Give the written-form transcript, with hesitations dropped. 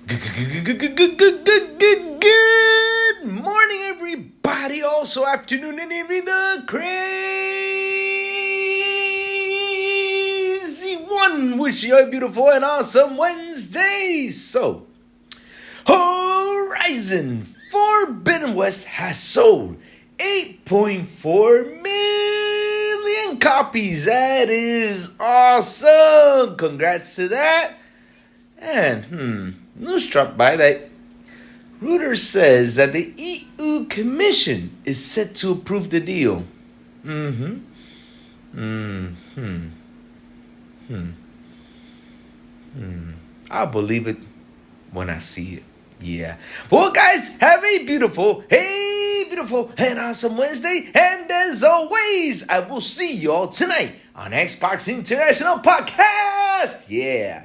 Good morning, everybody. Also, afternoon and evening, the crazy one. Wish you a beautiful and awesome Wednesday. So, Horizon Forbidden West has sold 8.4 million copies. That is awesome. Congrats to that. And, news dropped by that Reuters says that the EU Commission is set to approve the deal. I'll believe it when I see it. Yeah. Well, guys, have a beautiful and awesome Wednesday. And as always, I will see you all tonight on Xbox International Podcast. Yeah.